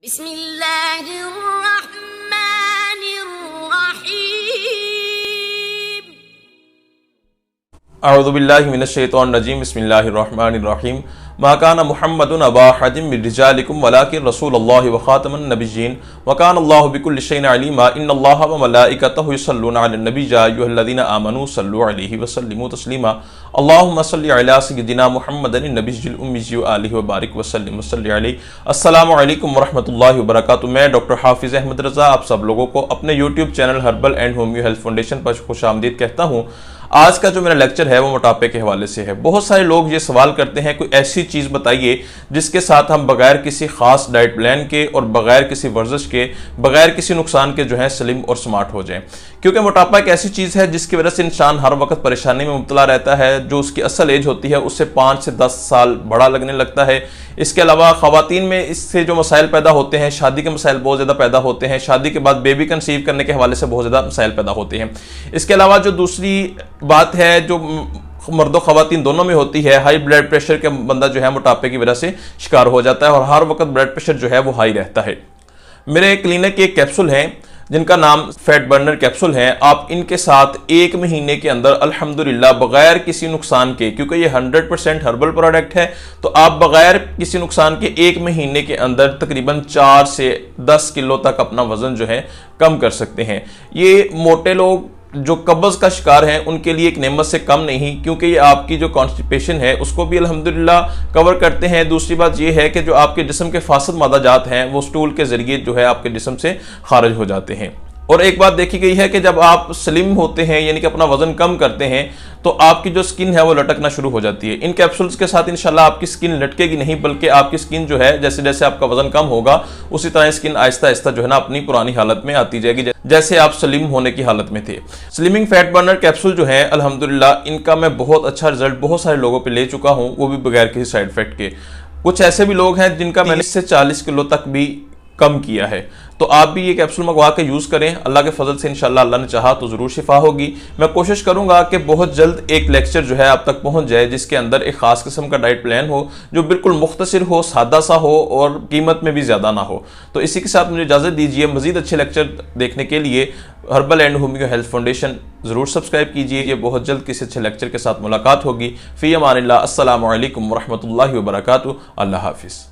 बिस्मिल्लाहिर्रहमानिर्रहीम। अऊज़ु बिल्लाहि मिनश्शैतानिर्रजीम। बिस्मिल्लाहिर्रहमानिर्रहीम। मा काना मुहम्मदुन अबा अहदिम मिन रिजालिकुम वलाकिन रसूलुल्लाहि व खातमुन नबिय्यीन व काना अल्लाहु बिकुल्लि शैइन अलीमा। इन्नल्लाहा व मलाइकतहु युसल्लूना अलन नबी या अय्युहल्लज़ीना आमनू सल्लु अलैहि व सल्लिमू तस्लीमा। अल्लाहुम्मा सल्लि अला सय्यिदिना मुहम्मदिन नबिय्यिल उम्मी व आलिहि व बारिक व सल्लिम व सल्लि अलैहि। अस्सलामु अलैकुम व रहमतुल्लाहि व बरकातुहू। मैं डॉक्टर हाफिज़ अहमद रज़ा आप सब लोगों को अपने YouTube channel herbal and homeo health foundation पर खुशामदीद कहता हूँ। आज का जो मेरा लेक्चर है वो मोटापे के हवाले से है। बहुत सारे लोग ये सवाल करते हैं कोई ऐसी चीज़ बताइए जिसके साथ हम बगैर किसी खास डाइट प्लान के और बगैर किसी वर्जिश के बगैर किसी नुकसान के जो है स्लिम और स्मार्ट हो जाएं। क्योंकि मोटापा एक ऐसी चीज़ है जिसकी वजह से इंसान हर वक्त परेशानी में मुब्तला रहता है। जो उसकी असल एज होती है उससे 5 से 10 साल बड़ा लगने लगता है। इसके अलावा ख़वातीन में इससे जो मसाइल पैदा होते हैं, शादी के मसाइल बहुत ज़्यादा पैदा होते हैं। शादी के बाद बेबी कंसीव करने के हवाले से बहुत ज़्यादा मसाइल पैदा होते हैं। इसके अलावा जो दूसरी बात है जो मर्दों ख़वातीन दोनों में होती है, हाई ब्लड प्रेशर के बंदा जो है मोटापे की वजह से शिकार हो जाता है और हर वक्त ब्लड प्रेशर जो है वो हाई रहता है। मेरे क्लिनिक के एक कैप्सूल हैं जिनका नाम फैट बर्नर कैप्सूल है। आप इनके साथ 1 महीने के अंदर अल्हम्दुलिल्लाह बगैर किसी नुकसान के, क्योंकि ये 100% हर्बल प्रोडक्ट है, तो आप बगैर किसी नुकसान के 1 महीने के अंदर तकरीबन 4 से 10 किलो तक अपना वजन जो है कम कर सकते हैं। ये मोटे लोग जो कब्ज का शिकार हैं उनके लिए एक नेमत से कम नहीं, क्योंकि ये आपकी जो कॉन्स्टिपेशन है उसको भी अल्हम्दुलिल्लाह कवर करते हैं। दूसरी बात ये है कि जो आपके जिस्म के फासद मादा जात हैं वो स्टूल के जरिए जो है आपके जिस्म से खारिज हो जाते हैं। और एक बात देखी गई है कि जब आप स्लिम होते हैं यानी कि अपना वजन कम करते हैं तो आपकी जो स्किन है वो लटकना शुरू हो जाती है। इन कैप्सूल्स के साथ इंशाल्लाह आपकी स्किन लटकेगी नहीं, बल्कि आपकी स्किन जो है जैसे जैसे आपका वजन कम होगा उसी तरह स्किन आहिस्ता आहिस्ता जो है ना अपनी पुरानी हालत में आती जाएगी, जैसे आप स्लिम होने की हालत में थे। स्लिमिंग फैट बर्नर कैप्सूल जो है अल्हम्दुलिल्लाह इनका मैं बहुत अच्छा रिजल्ट बहुत सारे लोगों पर ले चुका हूँ, वो भी बगैर किसी साइड इफेक्ट के। कुछ ऐसे भी लोग हैं जिनका मैंने 30 से 40 किलो तक भी कम किया है। तो आप भी ये कैप्सूल मंगवा के यूज़ करें। अल्लाह के फजल से इंशाल्लाह अल्लाह ने चाहा तो ज़रूर शिफा होगी। मैं कोशिश करूंगा कि बहुत जल्द एक लेक्चर जो है आप तक पहुंच जाए जिसके अंदर एक ख़ास किस्म का डाइट प्लान हो जो बिल्कुल मुख्तसर हो, सादा सा हो और कीमत में भी ज़्यादा ना हो। तो इसी के साथ मुझे इजाज़त दीजिए। मज़ीद अच्छे लेक्चर देखने के लिए herbal and homeo health foundation ज़रूर सब्सक्राइब कीजिए। ये बहुत जल्द किसी अच्छे लेक्चर के साथ मुलाकात होगी। फ़ी अमानिल्लाह। अस्सलामु अलैकुम व रहमतुल्लाहि व बरकातुहू। अल्लाह हाफिज़।